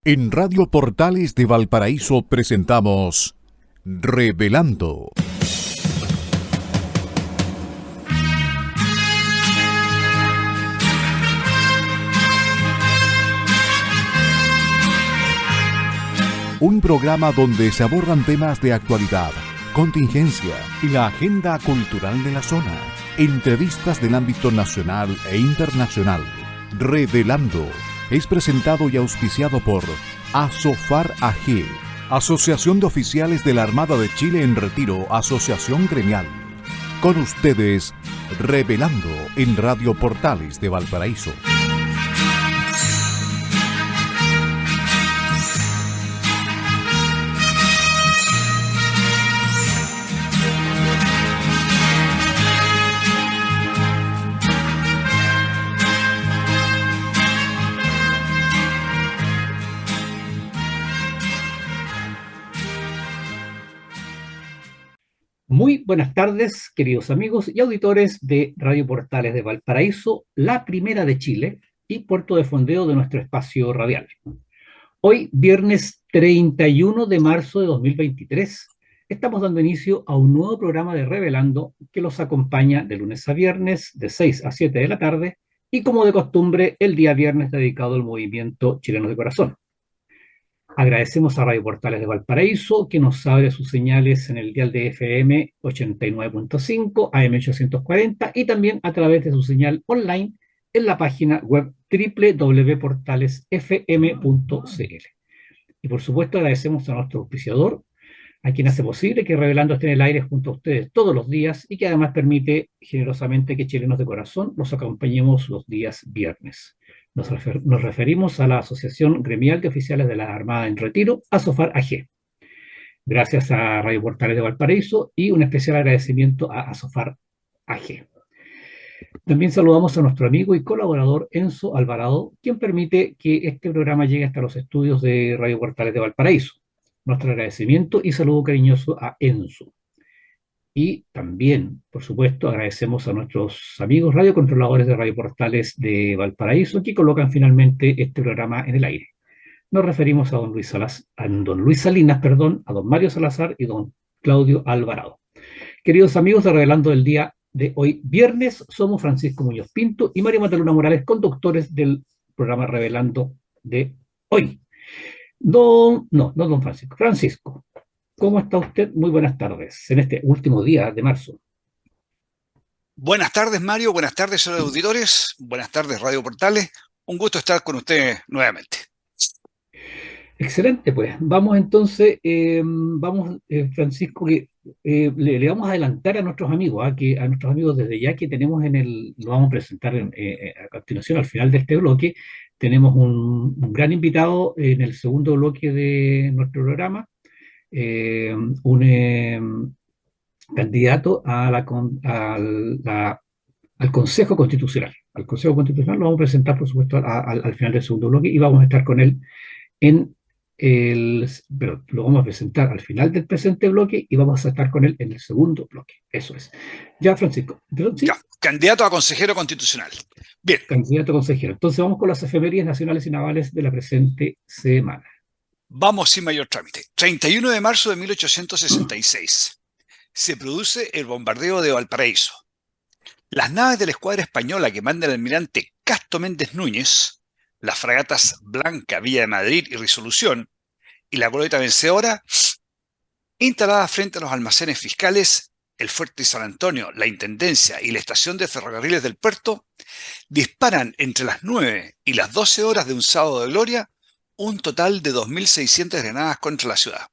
En Radio Portales de Valparaíso presentamos Revelando. Un programa donde se abordan temas de actualidad, contingencia y la agenda cultural de la zona. Entrevistas del ámbito nacional e internacional. Revelando es presentado y auspiciado por ASOFAR AG, Asociación de Oficiales de la Armada de Chile en Retiro, Asociación Gremial. Con ustedes, Revelando en Radio Portales de Valparaíso. Muy buenas tardes, queridos amigos y auditores de Radio Portales de Valparaíso, la primera de Chile y puerto de fondeo de nuestro espacio radial. Hoy, viernes 31 de marzo de 2023, estamos dando inicio a un nuevo programa de Revelando que los acompaña de lunes a viernes de 6 a 7 de la tarde y, como de costumbre, el día viernes dedicado al movimiento Chilenos de Corazón. Agradecemos a Radio Portales de Valparaíso, que nos abre sus señales en el dial de FM 89.5, AM 840 y también a través de su señal online en la página web www.portalesfm.cl. Y por supuesto agradecemos a nuestro auspiciador, a quien hace posible que Revelando esté en el aire junto a ustedes todos los días y que además permite generosamente que Chilenos de Corazón los acompañemos los días viernes. Nos referimos a la Asociación Gremial de Oficiales de la Armada en Retiro, ASOFAR AG. Gracias a Radio Portales de Valparaíso y un especial agradecimiento a ASOFAR AG. También saludamos a nuestro amigo y colaborador Enzo Alvarado, quien permite que este programa llegue hasta los estudios de Radio Portales de Valparaíso. Nuestro agradecimiento y saludo cariñoso a Enzo. Y también, por supuesto, agradecemos a nuestros amigos radiocontroladores de Radio Portales de Valparaíso que colocan finalmente este programa en el aire. Nos referimos a don Luis Salinas, a don Mario Salazar y don Claudio Alvarado. Queridos amigos de Revelando del día de hoy, viernes, somos Francisco Muñoz Pinto y Mario Mataluna Morales, conductores del programa Revelando de hoy. No, don Francisco. Francisco, ¿cómo está usted? Muy buenas tardes, en este último día de marzo. Buenas tardes, Mario. Buenas tardes, señores auditores. Buenas tardes, Radio Portales. Un gusto estar con ustedes nuevamente. Excelente, pues. Vamos entonces, Francisco, que le vamos a adelantar a nuestros amigos, a nuestros amigos desde ya que tenemos lo vamos a presentar a continuación, al final de este bloque. Tenemos un gran invitado en el segundo bloque de nuestro programa. Un candidato al Consejo Constitucional. Al Consejo Constitucional lo vamos a presentar, por supuesto, al final del segundo bloque y vamos a estar con él pero lo vamos a presentar al final del presente bloque y vamos a estar con él en el segundo bloque. Eso es. Ya, Francisco. ¿Sí? Ya, candidato a consejero constitucional. Bien. Candidato a consejero. Entonces vamos con las efemérides nacionales y navales de la presente semana. Vamos sin mayor trámite. 31 de marzo de 1866. Se produce el bombardeo de Valparaíso. Las naves de la escuadra española que manda el almirante Casto Méndez Núñez, las fragatas Blanca, Villa de Madrid y Resolución, y la goleta vencedora, instaladas frente a los almacenes fiscales, el fuerte de San Antonio, la Intendencia y la estación de ferrocarriles del puerto, disparan entre las 9 y las 12 horas de un sábado de gloria un total de 2.600 granadas contra la ciudad.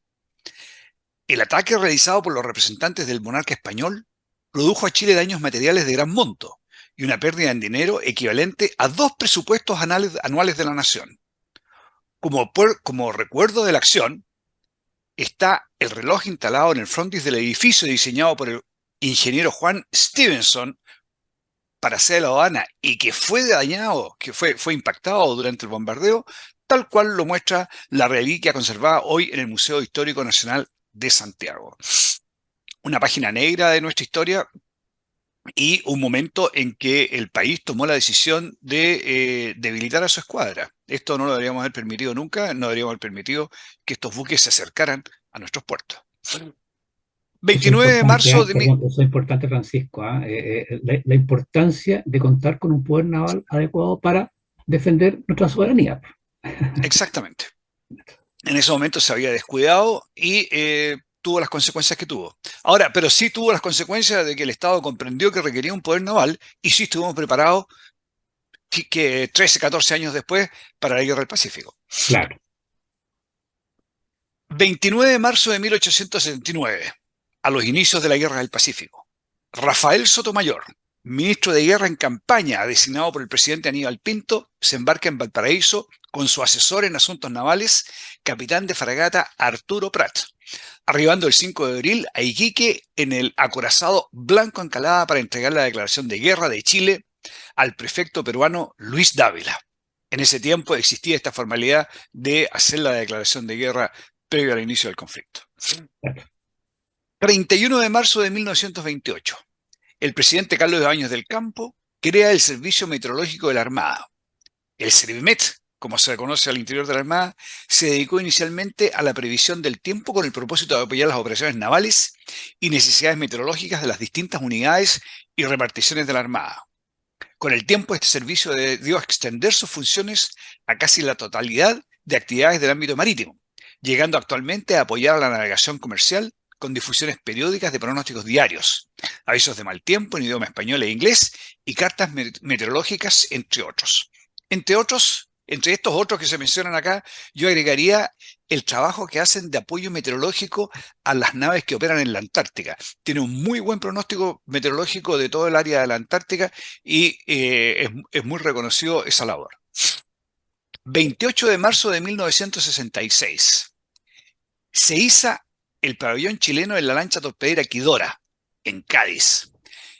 El ataque realizado por los representantes del monarca español produjo a Chile daños materiales de gran monto y una pérdida en dinero equivalente a 2 presupuestos anuales de la nación. Como recuerdo de la acción, está el reloj instalado en el frontis del edificio diseñado por el ingeniero Juan Stevenson para hacer la aduana y que fue dañado, que fue impactado durante el bombardeo, tal cual lo muestra la reliquia conservada hoy en el Museo Histórico Nacional de Santiago. Una página negra de nuestra historia y un momento en que el país tomó la decisión de debilitar a su escuadra. Esto no lo deberíamos haber permitido nunca, no deberíamos haber permitido que estos buques se acercaran a nuestros puertos. Eso es 29 de importante, marzo de... perdón, eso es importante, Francisco, la importancia de contar con un poder naval adecuado para defender nuestra soberanía. Exactamente. En ese momento se había descuidado y tuvo las consecuencias que tuvo. Ahora, pero sí tuvo las consecuencias de que el Estado comprendió que requería un poder naval y sí estuvimos preparados que 13, 14 años después para la Guerra del Pacífico. Claro. 29 de marzo de 1879, a los inicios de la Guerra del Pacífico. Rafael Sotomayor, ministro de Guerra en campaña, designado por el presidente Aníbal Pinto, se embarca en Valparaíso con su asesor en asuntos navales, capitán de fragata Arturo Prat, arribando el 5 de abril a Iquique en el acorazado Blanco Encalada para entregar la declaración de guerra de Chile al prefecto peruano Luis Dávila. En ese tiempo existía esta formalidad de hacer la declaración de guerra previo al inicio del conflicto. 31 de marzo de 1928. El presidente Carlos Ibáñez del Campo crea el Servicio Meteorológico de la Armada. El Servimet, como se conoce al interior de la Armada, se dedicó inicialmente a la previsión del tiempo con el propósito de apoyar las operaciones navales y necesidades meteorológicas de las distintas unidades y reparticiones de la Armada. Con el tiempo, este servicio dio a extender sus funciones a casi la totalidad de actividades del ámbito marítimo, llegando actualmente a apoyar a la navegación comercial con difusiones periódicas de pronósticos diarios, avisos de mal tiempo en idioma español e inglés y cartas meteorológicas, entre otros. Entre estos otros que se mencionan acá, yo agregaría el trabajo que hacen de apoyo meteorológico a las naves que operan en la Antártica. Tiene un muy buen pronóstico meteorológico de todo el área de la Antártica y es muy reconocido esa labor. 28 de marzo de 1966. Se iza el pabellón chileno en la lancha torpedera Quidora, en Cádiz.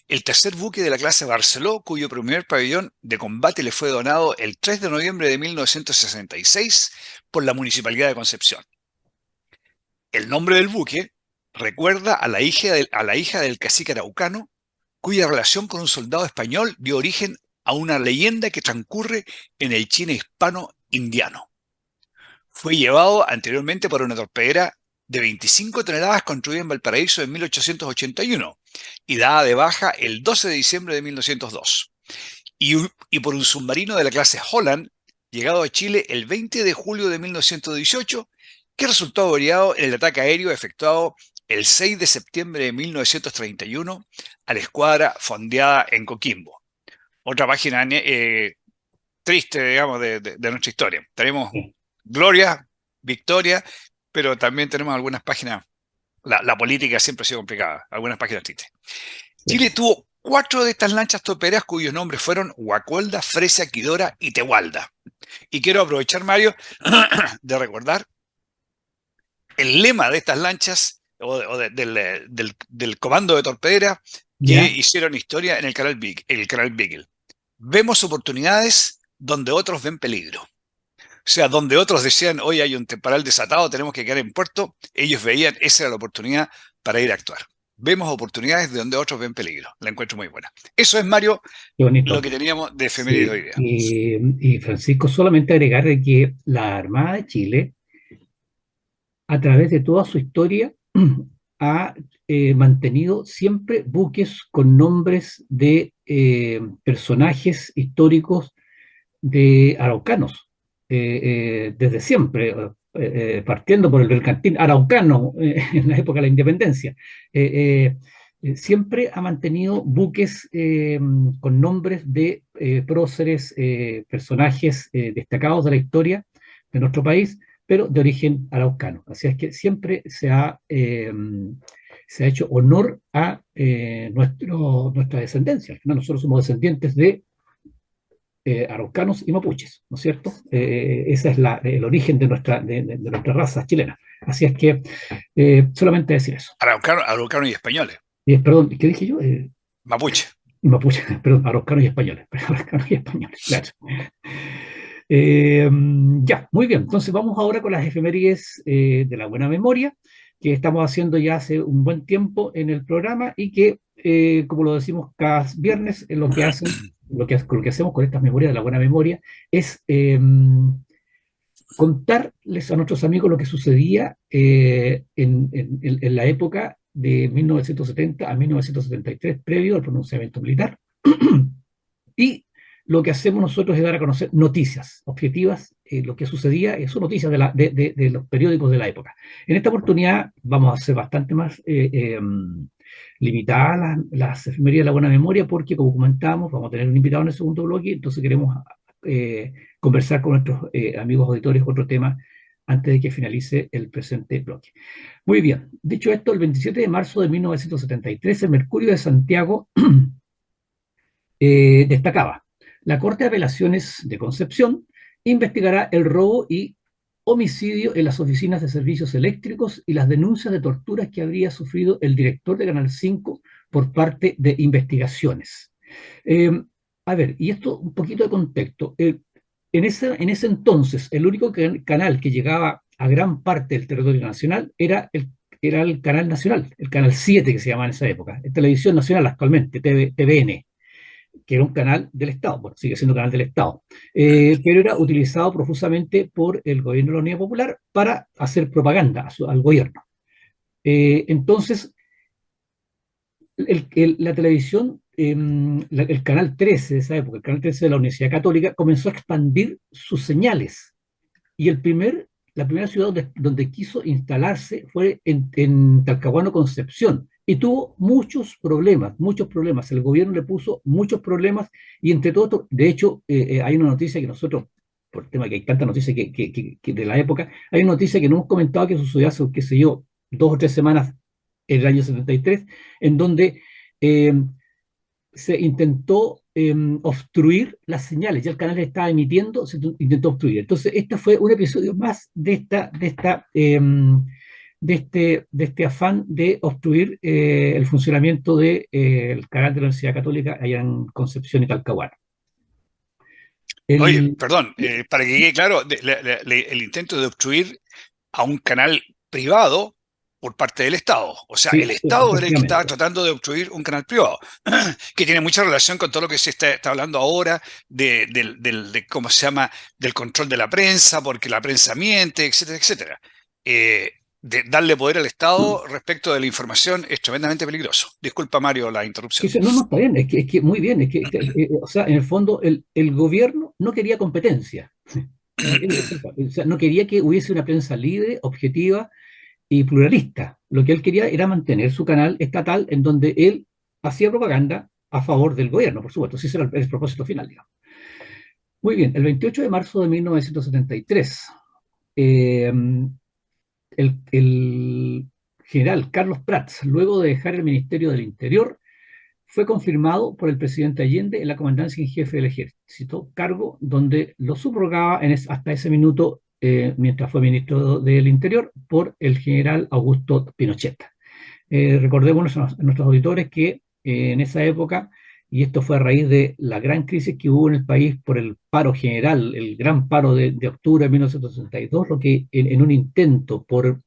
El tercer buque de la clase Barceló, cuyo primer pabellón de combate le fue donado el 3 de noviembre de 1966 por la Municipalidad de Concepción. El nombre del buque recuerda a la hija del cacique araucano, cuya relación con un soldado español dio origen a una leyenda que transcurre en el China hispano-indiano. Fue llevado anteriormente por una torpedera de 25 toneladas construida en Valparaíso en 1881 y dada de baja el 12 de diciembre de 1902, y por un submarino de la clase Holland, llegado a Chile el 20 de julio de 1918, que resultó averiado en el ataque aéreo efectuado el 6 de septiembre de 1931 a la escuadra fondeada en Coquimbo. Otra página triste, digamos, de nuestra historia. Tenemos gloria, victoria, pero también tenemos algunas páginas, la política siempre ha sido complicada, algunas páginas tristes. Chile tuvo 4 de estas lanchas torpederas cuyos nombres fueron Guacolda, Fresia, Quidora y Tehualda. Y quiero aprovechar, Mario, de recordar el lema de estas lanchas del comando de torpedera que hicieron historia en el canal Beagle. Vemos oportunidades donde otros ven peligro. O sea, donde otros decían, hoy hay un temporal desatado, tenemos que quedar en puerto, ellos veían, esa era la oportunidad para ir a actuar. Vemos oportunidades de donde otros ven peligro. La encuentro muy buena. Eso es, Mario, lo que teníamos de efemérides hoy día. Y Francisco, solamente agregar que la Armada de Chile, a través de toda su historia, ha mantenido siempre buques con nombres de personajes históricos de araucanos. Desde siempre, partiendo por el bergantín araucano en la época de la independencia, siempre ha mantenido buques con nombres de próceres, personajes destacados de la historia de nuestro país, pero de origen araucano. Así es que siempre se ha hecho honor a nuestra descendencia. Nosotros somos descendientes de araucanos y mapuches, ¿no es cierto? Ese es el origen de nuestra raza chilena. Así es que solamente decir eso. Araucanos y españoles. Perdón, ¿qué dije yo? Mapuche. Mapuche, perdón, araucanos y españoles. Araucanos y españoles, claro. Ya, muy bien. Entonces vamos ahora con las efemérides de la buena memoria, que estamos haciendo ya hace un buen tiempo en el programa y que como lo decimos cada viernes, lo que hacemos con estas memorias de la buena memoria es contarles a nuestros amigos lo que sucedía en la época de 1970 a 1973, previo al pronunciamiento militar. Y lo que hacemos nosotros es dar a conocer noticias objetivas, lo que sucedía, son noticias de los periódicos de la época. En esta oportunidad vamos a hacer bastante más limitadas las efemerías de la buena memoria, porque como comentábamos, vamos a tener un invitado en el segundo bloque, entonces queremos conversar con nuestros amigos auditores otro tema antes de que finalice el presente bloque. Muy bien, dicho esto, el 27 de marzo de 1973, el Mercurio de Santiago destacaba: la Corte de Apelaciones de Concepción investigará el robo y homicidio en las oficinas de servicios eléctricos y las denuncias de torturas que habría sufrido el director de Canal 5 por parte de investigaciones. A ver, y esto un poquito de contexto. En ese entonces, el único canal que llegaba a gran parte del territorio nacional era el canal nacional, el canal 7 que se llamaba en esa época, Televisión Nacional actualmente, TVN, que era un canal del Estado, bueno, sigue siendo canal del Estado, pero era utilizado profusamente por el gobierno de la Unidad Popular para hacer propaganda al gobierno. Entonces, la televisión, el canal 13 de esa época, el canal 13 de la Universidad Católica, comenzó a expandir sus señales. Y la primera ciudad donde quiso instalarse fue en Talcahuano, Concepción. Y tuvo muchos problemas, muchos problemas. El gobierno le puso muchos problemas y entre todo, de hecho, hay una noticia que nosotros, por el tema que hay tanta noticia que de la época, hay una noticia que no hemos comentado que sucedió hace, qué sé yo, 2 o 3 semanas en el año 73, en donde eh, se intentó obstruir las señales. Ya el canal estaba emitiendo, se intentó obstruir. Entonces, este fue un episodio más de este afán de obstruir el funcionamiento del canal de la Universidad Católica allá en Concepción y Talcahuano. Oye, El, perdón, para que quede claro, el intento de obstruir a un canal privado por parte del Estado. O sea, el sí, Estado era el que estaba efectivamente. tratando de obstruir un canal privado, que tiene mucha relación con todo lo que se está hablando ahora de cómo se llama, del control de la prensa, porque la prensa miente, etcétera, etcétera. De darle poder al Estado respecto de la información es tremendamente peligroso. Disculpa, Mario, la interrupción. No, no, está bien, es que muy bien, o sea, en el fondo el gobierno no quería competencia. O sea, no quería que hubiese una prensa libre, objetiva y pluralista. Lo que él quería era mantener su canal estatal en donde él hacía propaganda a favor del gobierno, por supuesto. Ese era el propósito final, digamos. Muy bien, el 28 de marzo de 1973, eh, el general Carlos Prats, luego de dejar el Ministerio del Interior, fue confirmado por el presidente Allende en la comandancia en jefe del ejército, cargo donde lo subrogaba hasta ese minuto, mientras fue ministro del Interior, por el general Augusto Pinochet. Recordemos a nuestros auditores que en esa época, y esto fue a raíz de la gran crisis que hubo en el país por el paro general, el gran paro de octubre de 1962, lo que en un intento por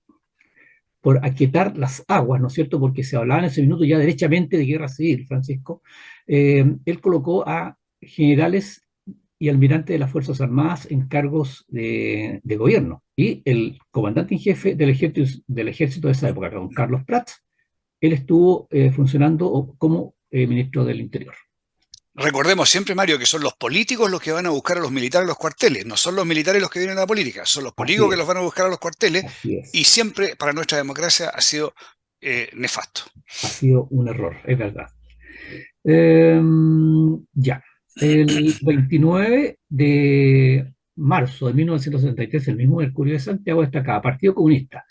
aquietar las aguas, ¿no es cierto? Porque se hablaba en ese minuto ya derechamente de guerra civil, Francisco. Él colocó a generales y almirantes de las Fuerzas Armadas en cargos de gobierno. Y el comandante en jefe del ejército de esa época, don Carlos Prats, él estuvo funcionando como ministro del Interior. Recordemos siempre, Mario, que son los políticos los que van a buscar a los militares a los cuarteles, no son los militares los que vienen a la política, son los Así políticos que los es, van a buscar a los cuarteles así y es. siempre para nuestra democracia ha sido nefasto. Ha sido un error, es verdad. Ya, el 29 de marzo de 1973, el mismo Mercurio de Santiago destacaba: Partido Comunista.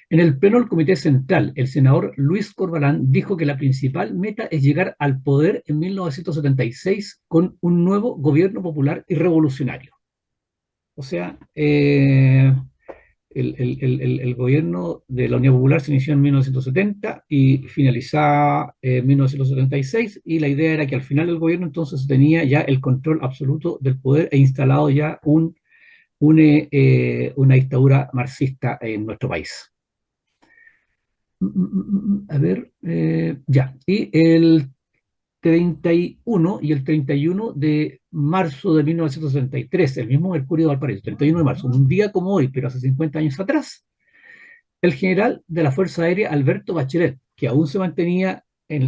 En el pleno del Comité Central, el senador Luis Corbalán dijo que la principal meta es llegar al poder en 1976 con un nuevo gobierno popular y revolucionario. O sea, el gobierno de la Unión Popular se inició en 1970 y finalizaba en 1976, y la idea era que al final del gobierno entonces tenía ya el control absoluto del poder e instalado ya una dictadura marxista en nuestro país. A ver, ya. Y el 31 y el 31 de marzo de 1963, el mismo Mercurio de Valparaíso, 31 de marzo, un día como hoy, pero hace 50 años atrás, el general de la Fuerza Aérea Alberto Bachelet, que aún se mantenía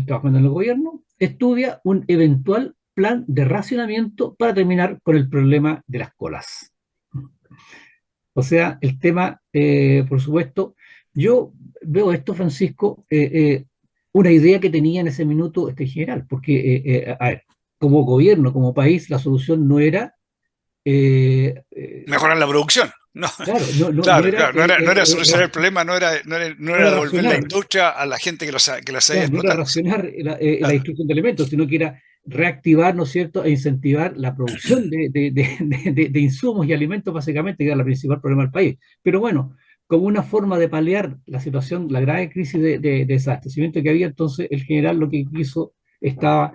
trabajando en el gobierno, estudia un eventual plan de racionamiento para terminar con el problema de las colas. O sea, el tema, por supuesto, yo veo esto, Francisco, una idea que tenía en ese minuto este general, porque, a ver, como gobierno, como país, la solución no era, eh, eh, Mejorar la producción. No, claro, no claro, era, claro, no era solucionar el problema, no no era era devolver la racionar, industria a la gente que la sabía claro, no era explotar. racionar la Claro, instrucción de elementos, sino que era reactivar, ¿no es cierto?, e incentivar la producción de insumos y alimentos, básicamente, que era el principal problema del país. Pero bueno, como una forma de paliar la situación, la grave crisis de desabastecimiento que había, entonces el general lo que quiso estaba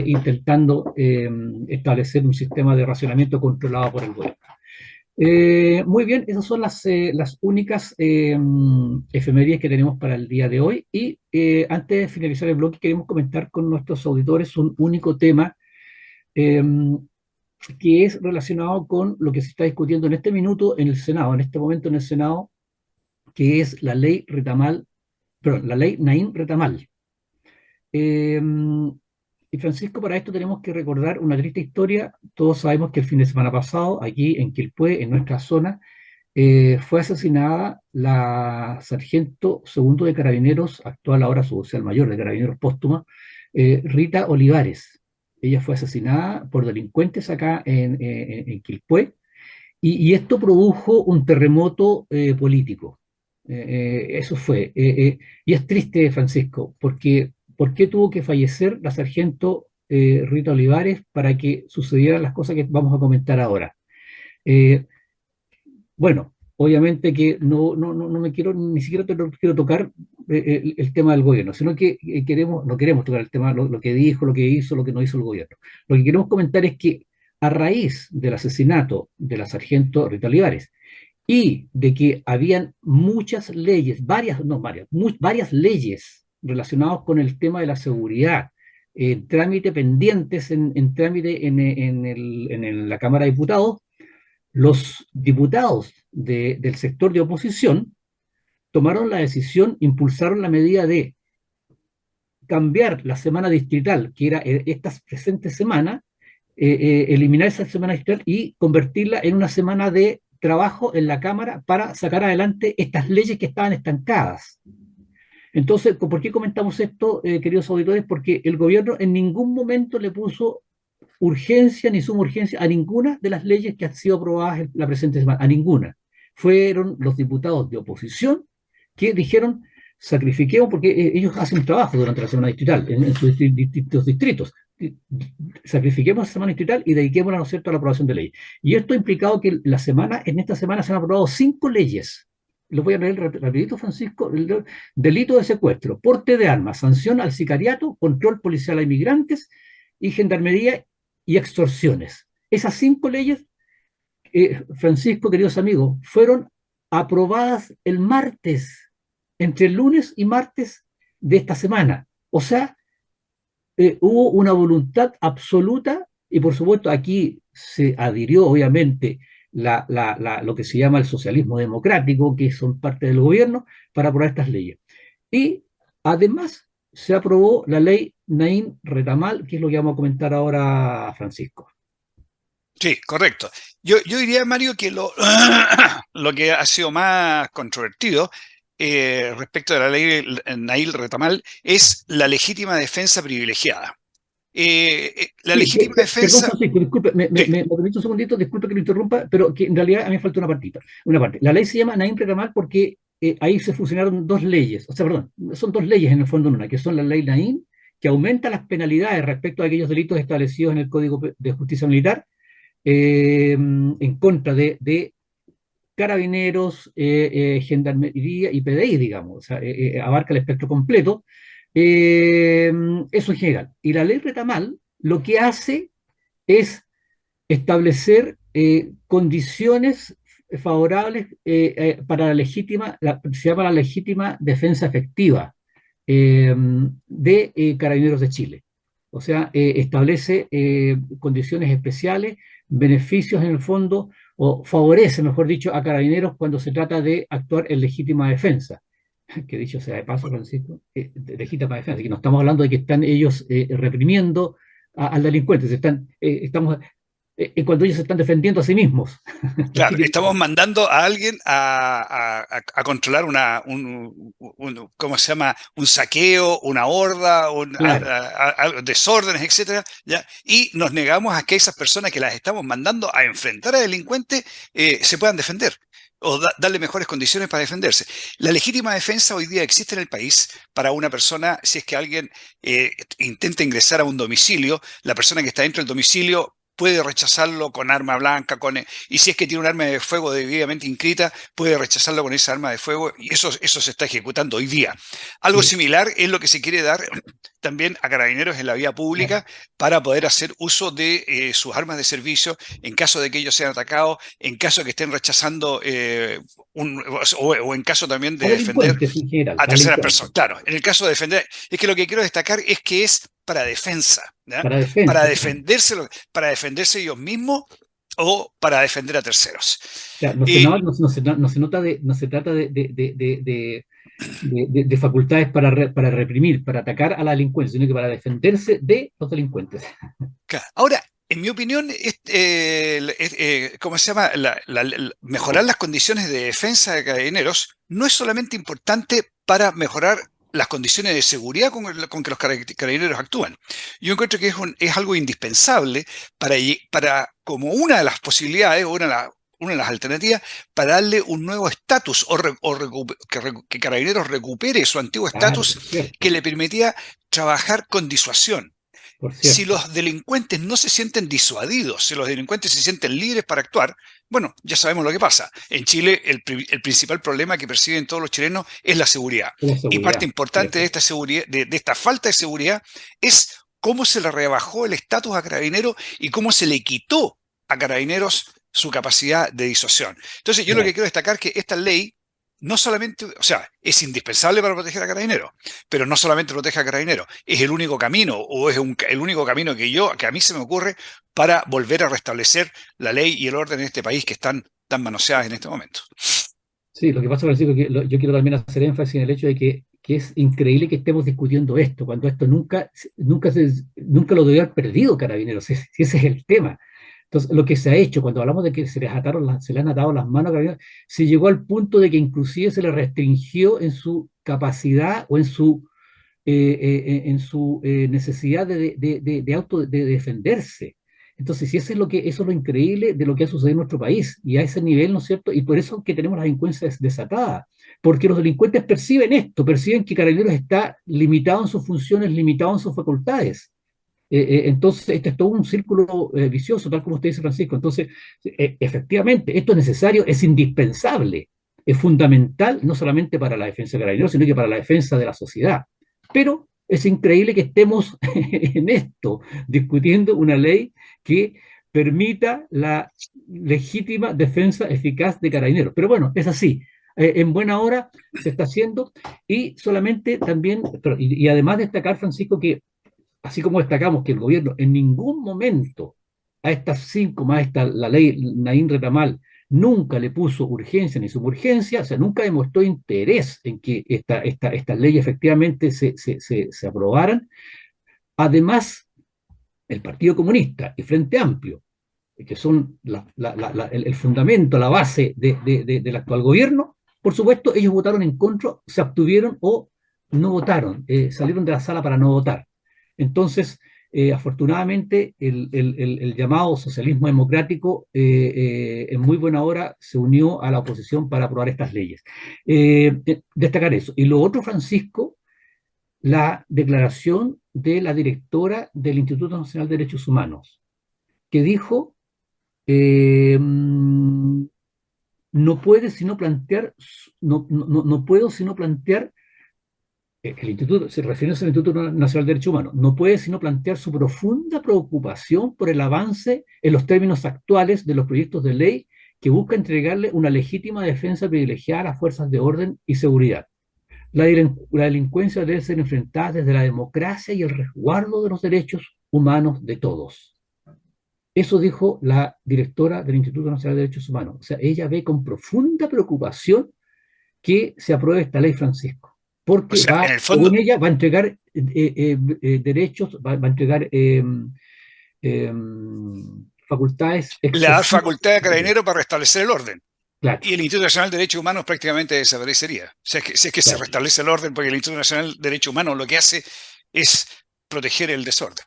intentando establecer un sistema de racionamiento controlado por el gobierno. Muy bien, esas son las únicas efemérides que tenemos para el día de hoy. Y antes de finalizar el bloque, queremos comentar con nuestros auditores un único tema eh, que es relacionado con lo que se está discutiendo en este minuto en el Senado, en este momento en el Senado, que es la ley Retamal, perdón, la ley Naim Retamal. Eh, y Francisco, para esto tenemos que recordar una triste historia. Todos sabemos que el fin de semana pasado, aquí en Quilpué, en nuestra zona, fue asesinada la sargento segundo de Carabineros, actual ahora suboficial mayor de Carabineros póstuma, Rita Olivares. Ella fue asesinada por delincuentes acá en Quilpué y esto produjo un terremoto político. Eso fue. Y es triste, Francisco, porque ¿por qué tuvo que fallecer la sargento Rita Olivares para que sucedieran las cosas que vamos a comentar ahora? Eh, bueno, obviamente que no me quiero, ni siquiera quiero tocar el tema del gobierno, sino que no queremos tocar el tema, lo que dijo, lo que hizo, lo que no hizo el gobierno. Lo que queremos comentar es que a raíz del asesinato de la sargento Rita Olivares y de que habían muchas leyes, varias leyes relacionadas con el tema de la seguridad, trámite pendientes en trámite en la Cámara de Diputados, los diputados del sector de oposición tomaron la decisión, impulsaron la medida de cambiar la semana distrital, que era esta presente semana, eliminar esa semana distrital y convertirla en una semana de trabajo en la Cámara para sacar adelante estas leyes que estaban estancadas. Entonces, ¿por qué comentamos esto, queridos auditores? Porque el gobierno en ningún momento le puso urgencia ni suma urgencia a ninguna de las leyes que han sido aprobadas en la presente semana, a ninguna. Fueron los diputados de oposición que dijeron, sacrifiquemos, porque ellos hacen un trabajo durante la semana distrital en sus distintos distritos. Sacrifiquemos la semana distrital y dediquémonos, ¿no es cierto?, a la aprobación de leyes. Y esto ha implicado que en esta semana se han aprobado 5 leyes. Lo voy a leer rapidito, Francisco. Delito de secuestro, porte de armas, sanción al sicariato, control policial a inmigrantes y gendarmería y extorsiones. Esas 5 leyes, Francisco, queridos amigos, fueron aprobadas el martes, entre el lunes y martes de esta semana. O sea, hubo una voluntad absoluta y por supuesto aquí se adhirió obviamente lo que se llama el socialismo democrático, que son parte del gobierno, para aprobar estas leyes. Y además se aprobó la ley Naim Retamal, que es lo que vamos a comentar ahora, Francisco. sí, correcto. Yo diría, Mario, que lo que ha sido más controvertido respecto de la ley Nail Retamal es la legítima defensa privilegiada. La Sí, legítima perdón, defensa, Francisco, disculpe, sí, me permite un segundito, disculpe que lo interrumpa, pero que en realidad a mí me falta una parte. La ley se llama Naim Retamal porque ahí se fusionaron 2 leyes, o sea, perdón, son 2 leyes en el fondo en una, que son la ley Naim, que aumenta las penalidades respecto a aquellos delitos establecidos en el Código de Justicia Militar, en contra de carabineros, gendarmería y PDI, digamos, o sea, abarca el espectro completo. Eso en general. Y la ley Retamal lo que hace es establecer condiciones favorables para se llama la legítima defensa efectiva de Carabineros de Chile. O sea, establece condiciones especiales, beneficios en el fondo, o favorece, mejor dicho, a Carabineros cuando se trata de actuar en legítima defensa. Que dicho sea de paso, Francisco, legítima defensa, que no estamos hablando de que están ellos reprimiendo al delincuente, estamos cuando ellos se están defendiendo a sí mismos. Claro, estamos mandando a alguien a controlar ¿cómo se llama? Un saqueo, una horda, Claro, desórdenes, etcétera, ¿ya? Y nos negamos a que esas personas que las estamos mandando a enfrentar a delincuentes se puedan defender o darle mejores condiciones para defenderse. La legítima defensa hoy día existe en el país para una persona, si es que alguien intenta ingresar a un domicilio, la persona que está dentro del domicilio puede rechazarlo con arma blanca, y si es que tiene un arma de fuego debidamente inscrita, puede rechazarlo con esa arma de fuego, y eso se está ejecutando hoy día. Algo sí, similar es lo que se quiere dar también a carabineros en la vía pública para poder hacer uso de sus armas de servicio en caso de que ellos sean atacados, en caso de que estén rechazando o en caso también a de defender delincuentes en general, a a terceras personas. delincuentes, Claro, en el caso de defender, es que lo que quiero destacar es que es para defensa, ¿ya? para Para defensa. defenderse, para defenderse ellos mismos o para defender a terceros. O sea, no se nota no se trata de facultades para reprimir, para atacar a la delincuencia, sino que para defenderse de los delincuentes. Claro. Ahora, en mi opinión, ¿cómo se llama? Mejorar las condiciones de defensa de carabineros no es solamente importante para mejorar las condiciones de seguridad con que los carabineros actúan. Yo encuentro que es algo indispensable como una de las posibilidades, una de las alternativas, para darle un nuevo estatus que Carabineros recupere su antiguo Claro, estatus por cierto, que le permitía trabajar con disuasión. por Si cierto. los delincuentes no se sienten disuadidos, si los delincuentes se sienten libres para actuar, bueno, ya sabemos lo que pasa. En Chile el principal problema que perciben todos los chilenos es la seguridad. Es la Y parte seguridad, importante de cierto. esta seguridad, de esta falta de seguridad, es cómo se le rebajó el estatus a Carabineros y cómo se le quitó a Carabineros su capacidad de disuasión. Entonces, yo lo que Claro. quiero destacar es que esta ley no solamente, o sea, es indispensable para proteger a Carabineros, pero no solamente protege a Carabineros, es el único camino, o es el único camino que a mí se me ocurre para volver a restablecer la ley y el orden en este país que están tan manoseadas en este momento. Sí, lo que pasa, Francisco, es que yo quiero también hacer énfasis en el hecho de que es increíble que estemos discutiendo esto, cuando esto nunca lo debió haber perdido Carabineros, si ese es el tema. Entonces, lo que se ha hecho, cuando hablamos de que se le han atado las manos a Carabineros, se llegó al punto de que inclusive se le restringió en su capacidad o en su necesidad de defenderse. Entonces, si eso es eso es lo increíble de lo que ha sucedido en nuestro país, y a ese nivel, ¿no es cierto? Y por eso es que tenemos las delincuencias desatadas, porque los delincuentes perciben esto, perciben que Carabineros está limitado en sus funciones, limitado en sus facultades. Entonces, este es todo un círculo vicioso, tal como usted dice, Francisco. Entonces, efectivamente, esto es necesario, es indispensable, es fundamental, no solamente para la defensa de Carabineros, sino que para la defensa de la sociedad. Pero es increíble que estemos en esto, discutiendo una ley que permita la legítima defensa eficaz de Carabineros. Pero bueno, es así. En buena hora se está haciendo y solamente también, y además destacar, Francisco, que así como destacamos que el gobierno en ningún momento a estas cinco, más la ley Naín Retamal, nunca le puso urgencia ni suburgencia, o sea, nunca demostró interés en que estas leyes efectivamente se aprobaran. Además, el Partido Comunista y Frente Amplio, que son el fundamento, la base del actual gobierno, por supuesto, ellos votaron en contra, se abstuvieron o no votaron, salieron de la sala para no votar. Entonces, afortunadamente, el llamado socialismo democrático en muy buena hora se unió a la oposición para aprobar estas leyes. Destacar eso. Y lo otro, Francisco, la declaración de la directora del Instituto Nacional de Derechos Humanos, que dijo, no puede sino plantear, no puedo sino plantear el instituto, se refiere al Instituto Nacional de Derechos Humanos, no puede sino plantear su profunda preocupación por el avance en los términos actuales de los proyectos de ley que busca entregarle una legítima defensa privilegiada a las fuerzas de orden y seguridad. La delincuencia debe ser enfrentada desde la democracia y el resguardo de los derechos humanos de todos. Eso dijo la directora del Instituto Nacional de Derechos Humanos. O sea, ella ve con profunda preocupación que se apruebe esta ley, Francisco, O porque sea, va, en el fondo, según ella, va a entregar derechos, va a entregar eh, facultades le da excesivas. facultad a Carabinero para restablecer el orden. Claro, Y el Instituto Nacional de Derechos Humanos prácticamente desaparecería. Si es que se claro. restablece el orden, porque el Instituto Nacional de Derechos Humanos lo que hace es proteger el desorden.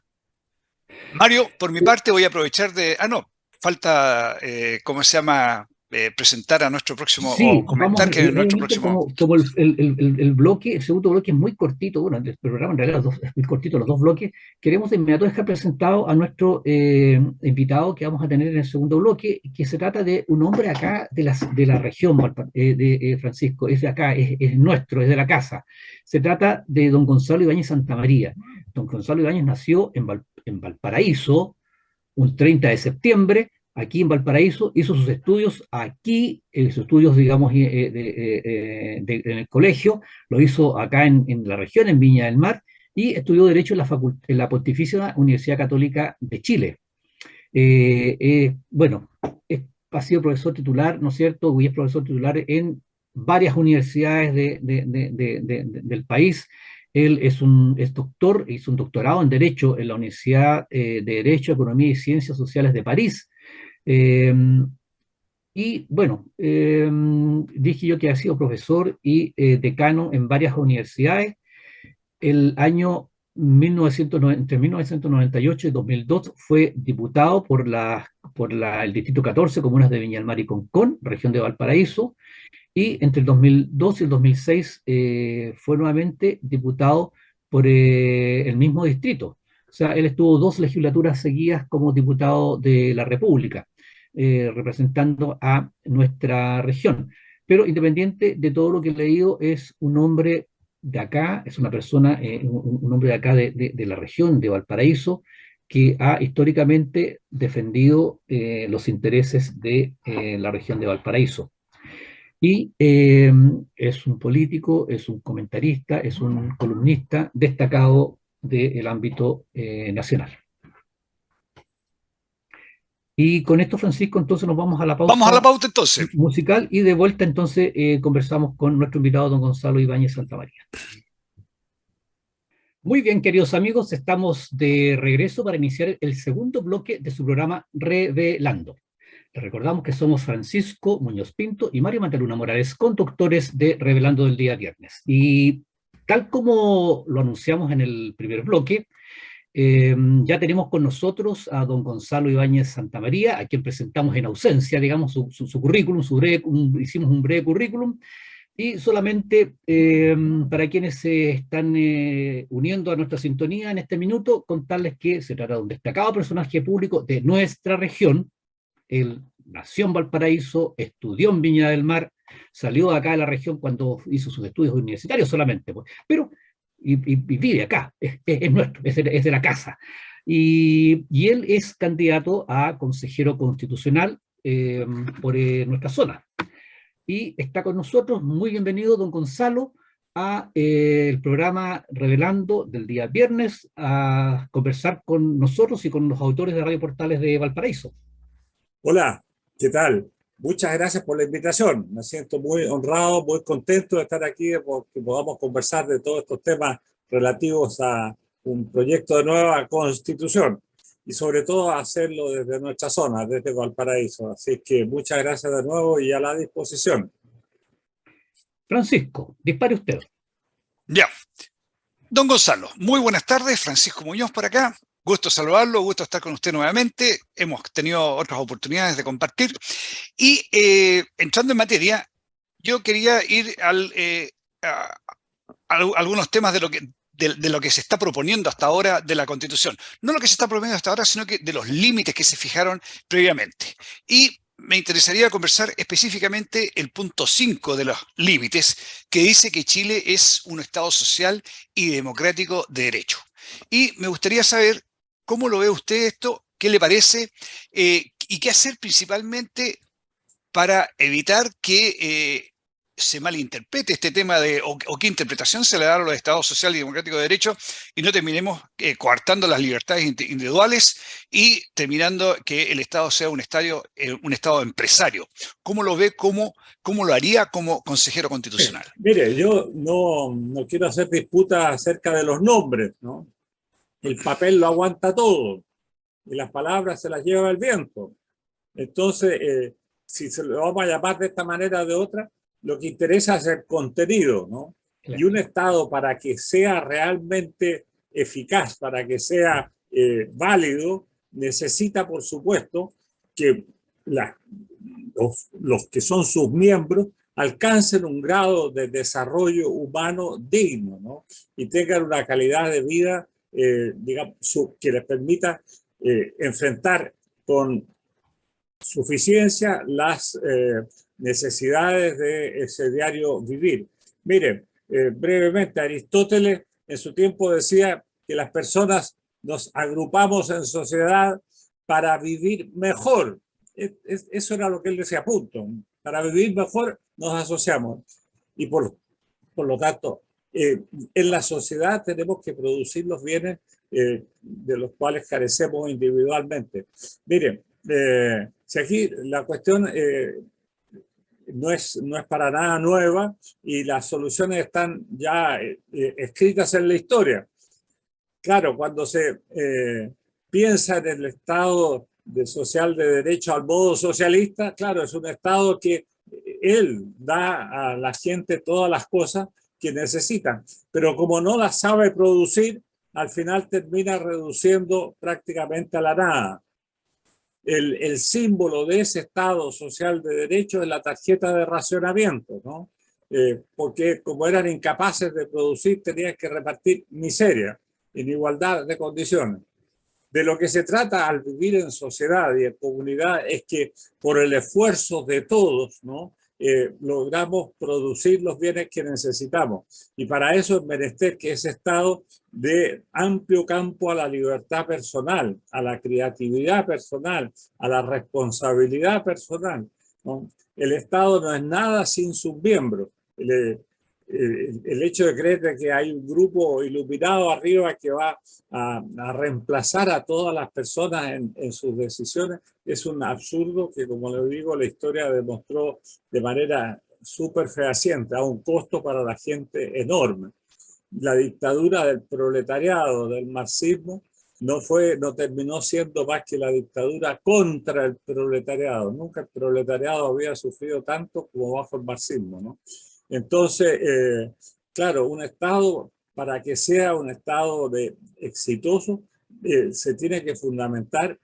Mario, por mi parte voy a aprovechar de... Ah, no, falta, ¿cómo se llama? Presentar a nuestro próximo, o Sí, vamos, comentar que en nuestro brevemente, próximo... como el bloque, el segundo bloque es muy cortito, bueno, el programa en realidad es muy cortito, los dos bloques, queremos de inmediato dejar presentado a nuestro invitado que vamos a tener en el segundo bloque, que se trata de un hombre acá de la región, Francisco, es de acá, es nuestro, es de la casa. Se trata de don Gonzalo Ibáñez Santamaría. Don Gonzalo Ibáñez nació en Valparaíso, un 30 de septiembre, aquí en Valparaíso, hizo sus estudios aquí, sus estudios, digamos, en el colegio, lo hizo acá en la región, en Viña del Mar, y estudió Derecho en la Pontificia Universidad Católica de Chile. Bueno, ha sido profesor titular, ¿no es cierto? Y es profesor titular en varias universidades del país. Él es doctor, hizo un doctorado en Derecho en la Universidad de Derecho, Economía y Ciencias Sociales de París. Eh, y bueno, dije yo que ha sido profesor y decano en varias universidades. El año 1990, entre 1998 y 2002 fue diputado el Distrito 14, Comunas de Viña del Mar y Concón, región de Valparaíso, y entre el 2002 y el 2006 fue nuevamente diputado por el mismo distrito. O sea, él estuvo dos legislaturas seguidas como diputado de la República, representando a nuestra región. Pero independiente de todo lo que he leído, es un hombre de acá, es una persona, un hombre de acá de la región de Valparaíso, que ha históricamente defendido los intereses de la región de Valparaíso. Y es un político, es un comentarista, es un columnista destacado del ámbito nacional. Y con esto, Francisco, entonces nos vamos a la Vamos a la pausa pauta entonces. musical y de vuelta entonces conversamos con nuestro invitado, don Gonzalo Ibáñez Santamaría. Muy bien, queridos amigos, estamos de regreso para iniciar el segundo bloque de su programa Revelando. Les recordamos que somos Francisco Muñoz Pinto y Mario Manteluna Morales, conductores de Revelando del día viernes. Y tal como lo anunciamos en el primer bloque, ya tenemos con nosotros a don Gonzalo Ibáñez Santamaría, a quien presentamos en ausencia, digamos, su currículum, hicimos un breve currículum, y solamente para quienes se están uniendo a nuestra sintonía en este minuto, contarles que se trata de un destacado personaje público de nuestra región. Él nació en Valparaíso, estudió en Viña del Mar, salió de acá de la región cuando hizo sus estudios universitarios solamente, pues, pero y vive acá, es nuestro, es de la casa. Y él es candidato a consejero constitucional por nuestra zona. Y está con nosotros, muy bienvenido, don Gonzalo, a el programa Revelando del día viernes, a conversar con nosotros y con los autores de Radio Portales de Valparaíso. Hola, ¿qué tal? Muchas gracias por la invitación. Me siento muy honrado, muy contento de estar aquí, porque podamos conversar de todos estos temas relativos a un proyecto de nueva constitución y sobre todo hacerlo desde nuestra zona, desde Valparaíso. Así que muchas gracias de nuevo y a la disposición. Francisco, dispare usted. Ya. Don Gonzalo, muy buenas tardes. Francisco Muñoz por acá. Gusto saludarlo, gusto estar con usted nuevamente. Hemos tenido otras oportunidades de compartir. Y entrando en materia, yo quería ir a algunos temas de lo que se está proponiendo hasta ahora de la Constitución. No lo que se está proponiendo hasta ahora, sino que de los límites que se fijaron previamente. Y me interesaría conversar específicamente el punto 5 de los límites, que dice que Chile es un Estado social y democrático de derecho. Y me gustaría saber cómo lo ve usted esto, qué le parece y qué hacer principalmente para evitar que se malinterprete este tema o qué interpretación se le da a los estados social y democrático de derecho y no terminemos coartando las libertades individuales y terminando que el Estado sea un estado empresario. ¿Cómo lo ve? ¿Cómo lo haría como consejero constitucional? Mire, yo no quiero hacer disputas acerca de los nombres, ¿no? El papel lo aguanta todo y las palabras se las lleva el viento. Entonces, si se lo vamos a llamar de esta manera o de otra, lo que interesa es el contenido, ¿no? Claro. Y un Estado, para que sea realmente eficaz, para que sea válido, necesita, por supuesto, que los que son sus miembros alcancen un grado de desarrollo humano digno, ¿no? Y tengan una calidad de vida, digamos, que les permita enfrentar con suficiencia las necesidades de ese diario vivir. Miren, brevemente, Aristóteles en su tiempo decía que las personas nos agrupamos en sociedad para vivir mejor. Eso era lo que él decía, punto. Para vivir mejor nos asociamos. Y por lo tanto, en la sociedad tenemos que producir los bienes de los cuales carecemos individualmente. Miren, si aquí la cuestión no es para nada nueva y las soluciones están ya escritas en la historia. Claro, cuando se piensa en el Estado social de derecho al modo socialista, claro, es un Estado que él da a la gente todas las cosas que necesitan, pero como no las sabe producir, al final termina reduciendo prácticamente a la nada. El símbolo de ese Estado social de derecho es la tarjeta de racionamiento, ¿no? Porque como eran incapaces de producir, tenían que repartir miseria, en igualdad de condiciones. De lo que se trata al vivir en sociedad y en comunidad es que por el esfuerzo de todos, ¿no? Logramos producir los bienes que necesitamos. Y para eso es menester que ese Estado dé amplio campo a la libertad personal, a la creatividad personal, a la responsabilidad personal, ¿no? El Estado no es nada sin sus miembros. El hecho de creer que hay un grupo iluminado arriba que va a reemplazar a todas las personas en sus decisiones es un absurdo que, como le digo, la historia demostró de manera súper fehaciente, a un costo para la gente enorme. La dictadura del proletariado, del marxismo, no terminó siendo más que la dictadura contra el proletariado. Nunca el proletariado había sufrido tanto como bajo el marxismo, ¿no? Entonces, claro, un Estado, para que sea un Estado exitoso, se tiene que fundamentar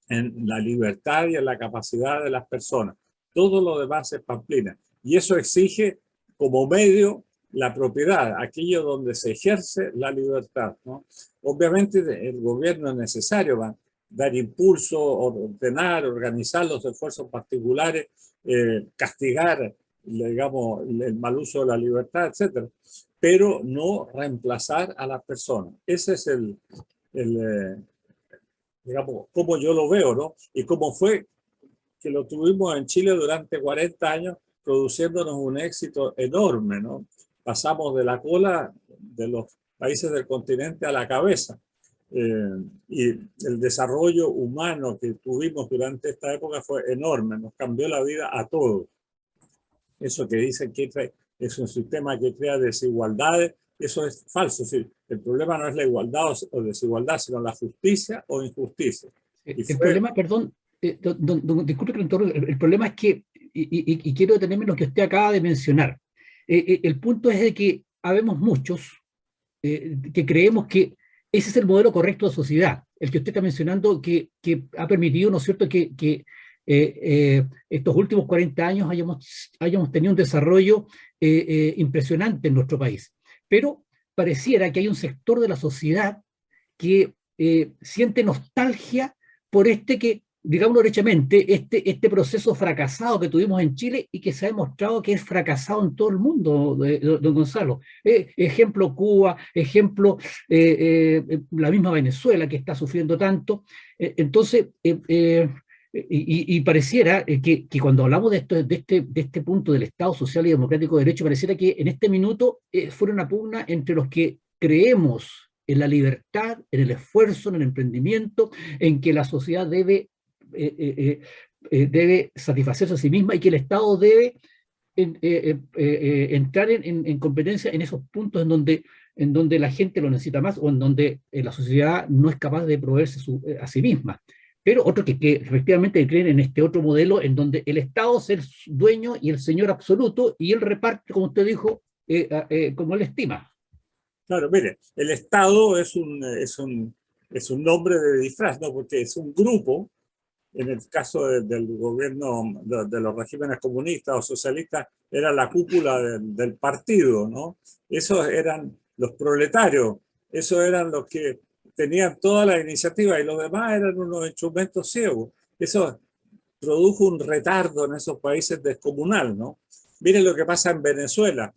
en la libertad y en la capacidad de las personas. Todo lo demás es pamplina. Y eso exige como medio la propiedad, aquello donde se ejerce la libertad, ¿no? Obviamente el gobierno es necesario, va a dar impulso, ordenar, organizar los esfuerzos particulares, castigar, digamos, el mal uso de la libertad, etcétera, pero no reemplazar a las personas. Ese es digamos, como yo lo veo, ¿no? Y cómo fue que lo tuvimos en Chile durante 40 años, produciéndonos un éxito enorme, ¿no? Pasamos de la cola de los países del continente a la cabeza. Y el desarrollo humano que tuvimos durante esta época fue enorme, nos cambió la vida a todos. Eso que dicen que es un sistema que crea desigualdades, eso es falso. Sí, el problema no es la igualdad o desigualdad, sino la justicia o injusticia. El problema, perdón, disculpe que el problema es que, y quiero detenerme en lo que usted acaba de mencionar, el punto es de que habemos muchos que creemos que ese es el modelo correcto de sociedad, el que usted está mencionando, que ha permitido, ¿no es cierto?, que estos últimos 40 años hayamos tenido un desarrollo impresionante en nuestro país. Pero pareciera que hay un sector de la sociedad que siente nostalgia por digamos derechamente, este proceso fracasado que tuvimos en Chile y que se ha demostrado que es fracasado en todo el mundo, don Gonzalo. Ejemplo Cuba, ejemplo la misma Venezuela que está sufriendo tanto. Entonces, Y pareciera que cuando hablamos de este punto del Estado social y democrático de derecho, pareciera que en este minuto fuera una pugna entre los que creemos en la libertad, en el esfuerzo, en el emprendimiento, en que la sociedad debe satisfacerse a sí misma y que el Estado debe entrar en competencia en esos puntos en donde la gente lo necesita más o en donde la sociedad no es capaz de proveerse a sí misma. Pero otros que efectivamente creen en este otro modelo en donde el Estado es el dueño y el señor absoluto y él reparte, como usted dijo, como él estima. Claro, mire, el Estado es un nombre de disfraz, ¿no? Porque es un grupo, en el caso del gobierno, de los regímenes comunistas o socialistas, era la cúpula del partido, ¿no? Esos eran los proletarios, esos eran los que tenían toda la iniciativa y los demás eran unos instrumentos ciegos. Eso produjo un retardo en esos países descomunal, ¿no? Miren lo que pasa en Venezuela.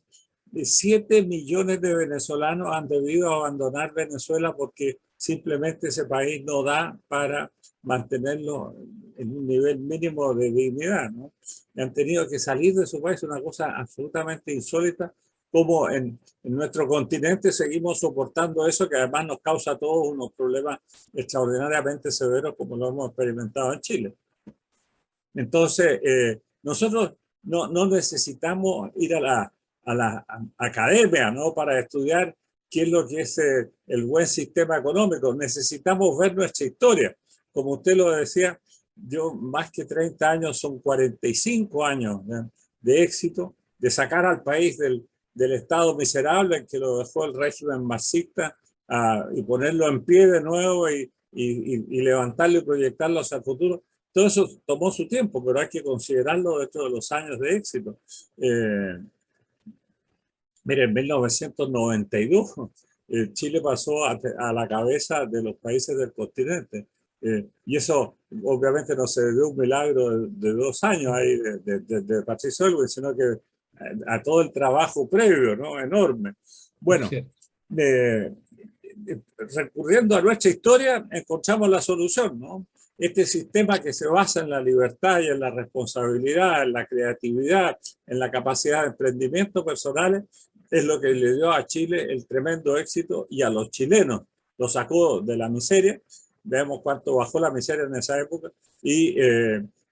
7 millones de venezolanos han debido abandonar Venezuela porque simplemente ese país no da para mantenerlo en un nivel mínimo de dignidad, ¿no? Y han tenido que salir de su país, una cosa absolutamente insólita, como en nuestro continente seguimos soportando eso, que además nos causa a todos unos problemas extraordinariamente severos como lo hemos experimentado en Chile. Entonces, nosotros no necesitamos ir a la academia, ¿no? Para estudiar qué es lo que es el buen sistema económico. Necesitamos ver nuestra historia. Como usted lo decía, yo más que 30 años, son 45 años de éxito, de sacar al país del estado miserable en que lo dejó el régimen marxista y ponerlo en pie de nuevo y levantarlo y proyectarlo hacia el futuro. Todo eso tomó su tiempo, pero hay que considerarlo dentro de los años de éxito. Mire, en 1992 Chile pasó a la cabeza de los países del continente. Y eso obviamente no se debió a un milagro de 2 años ahí de Patricio Aylwin, sino que a todo el trabajo previo, ¿no? Enorme. Bueno, recurriendo a nuestra historia, encontramos la solución, ¿no? Este sistema que se basa en la libertad y en la responsabilidad, en la creatividad, en la capacidad de emprendimiento personales, es lo que le dio a Chile el tremendo éxito y a los chilenos. Lo sacó de la miseria, vemos cuánto bajó la miseria en esa época, y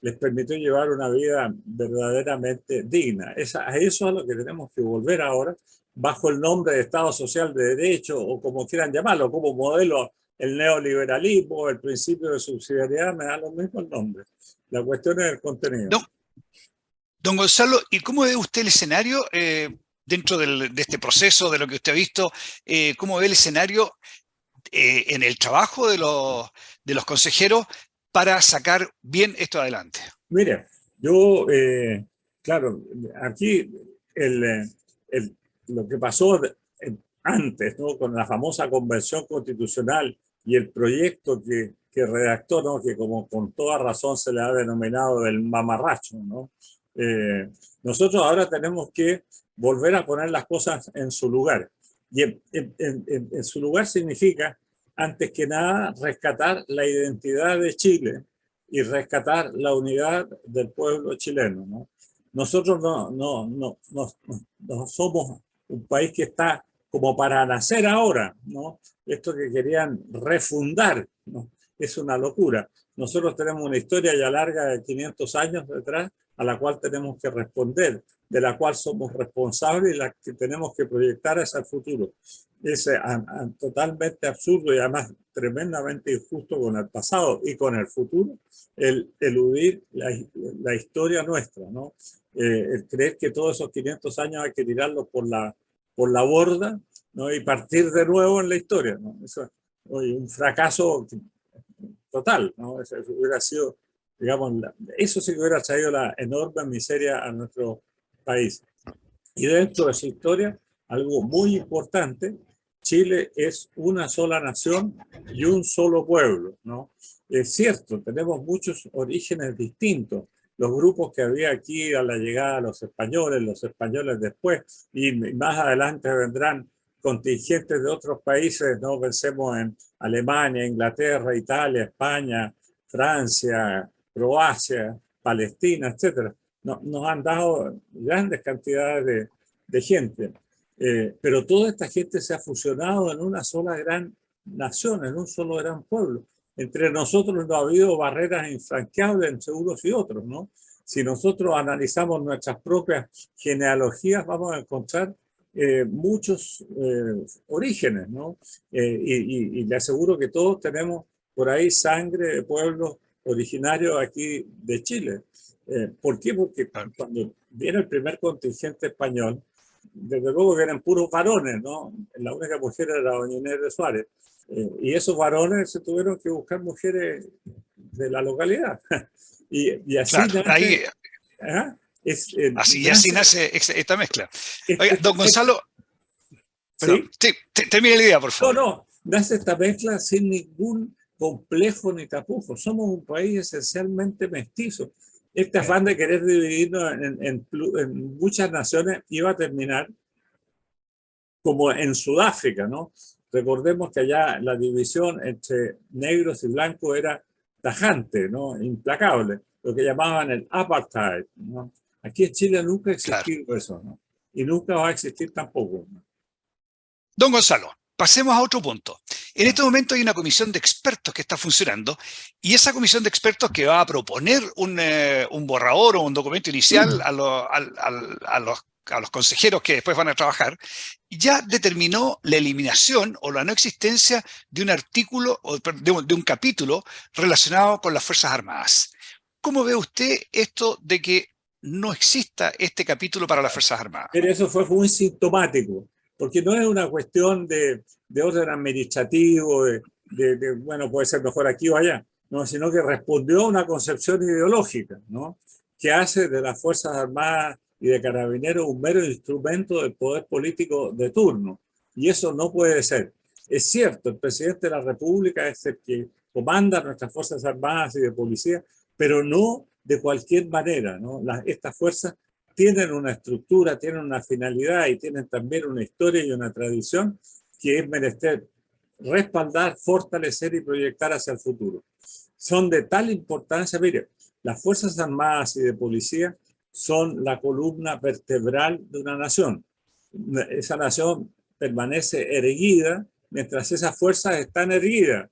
les permitió llevar una vida verdaderamente digna. A eso es a lo que tenemos que volver ahora, bajo el nombre de Estado Social de Derecho, o como quieran llamarlo, como modelo. El neoliberalismo, el principio de subsidiariedad, me dan los mismos nombres. La cuestión es el contenido. Don Gonzalo, ¿y cómo ve usted el escenario dentro de este proceso, de lo que usted ha visto? ¿Cómo ve el escenario en el trabajo de los consejeros para sacar bien esto adelante? Mire, yo, claro, aquí lo que pasó antes, ¿no? Con la famosa convención constitucional y el proyecto que redactó, ¿no? Que como con toda razón se le ha denominado el mamarracho, ¿no? Nosotros ahora tenemos que volver a poner las cosas en su lugar. Y en su lugar significa, antes que nada, rescatar la identidad de Chile y rescatar la unidad del pueblo chileno, ¿no? Nosotros no somos un país que está como para nacer ahora, ¿no? Esto que querían refundar, ¿no? Es una locura. Nosotros tenemos una historia ya larga de 500 años detrás, a la cual tenemos que responder, de la cual somos responsables y la que tenemos que proyectar hacia el futuro. Es totalmente absurdo y además tremendamente injusto con el pasado y con el futuro el eludir la historia nuestra, ¿no? El creer que todos esos 500 años hay que tirarlos por la borda, ¿no? Y partir de nuevo en la historia, ¿no? Eso es un fracaso total, ¿no? Eso hubiera sido, digamos, eso sí que hubiera traído la enorme miseria a nuestro país. Y dentro de esa historia, algo muy importante, Chile es una sola nación y un solo pueblo, ¿no? Es cierto, tenemos muchos orígenes distintos. Los grupos que había aquí a la llegada de los españoles después, y más adelante vendrán contingentes de otros países, ¿no? Pensemos en Alemania, Inglaterra, Italia, España, Francia, Croacia, Palestina, etcétera. Nos han dado grandes cantidades de gente. Pero toda esta gente se ha fusionado en una sola gran nación, en un solo gran pueblo. Entre nosotros no ha habido barreras infranqueables entre unos y otros, ¿no? Si nosotros analizamos nuestras propias genealogías, vamos a encontrar muchos orígenes, ¿no? Y le aseguro que todos tenemos por ahí sangre de pueblos originarios aquí de Chile. ¿Por qué? Porque cuando viene el primer contingente español, desde luego vienen puros varones, ¿no? La única mujer era doña Inés de Suárez. Y esos varones se tuvieron que buscar mujeres de la localidad. Y así Claro, nace, ahí, nace, así nace esta mezcla. Oiga, don Gonzalo, perdón, ¿sí? Termine la idea, por favor. No, nace esta mezcla sin ningún complejo ni tapujo. Somos un país esencialmente mestizo. Este afán de querer dividirnos en muchas naciones iba a terminar como en Sudáfrica, ¿no? Recordemos que allá la división entre negros y blancos era tajante, ¿no? Implacable, lo que llamaban el apartheid, ¿no? Aquí en Chile nunca ha existido eso, ¿no? Y nunca va a existir tampoco, ¿no? Don Gonzalo, pasemos a otro punto. En este momento hay una comisión de expertos que está funcionando y esa comisión de expertos que va a proponer un borrador o un documento inicial a los consejeros que después van a trabajar, ya determinó la eliminación o la no existencia de un artículo o de un capítulo relacionado con las Fuerzas Armadas. ¿Cómo ve usted esto de que no exista este capítulo para las Fuerzas Armadas? Pero eso fue muy sintomático, porque no es una cuestión de orden administrativo, bueno, puede ser mejor aquí o allá, no, sino que respondió a una concepción ideológica, ¿no? Que hace de las Fuerzas Armadas y de Carabineros un mero instrumento del poder político de turno. Y eso no puede ser. Es cierto, el presidente de la República es el que comanda nuestras Fuerzas Armadas y de policía, pero no de cualquier manera, ¿no? Estas fuerzas tienen una estructura, tienen una finalidad y tienen también una historia y una tradición que es menester respaldar, fortalecer y proyectar hacia el futuro. Son de tal importancia, mire, las Fuerzas Armadas y de Policía son la columna vertebral de una nación. Esa nación permanece erguida mientras esas fuerzas están erguidas.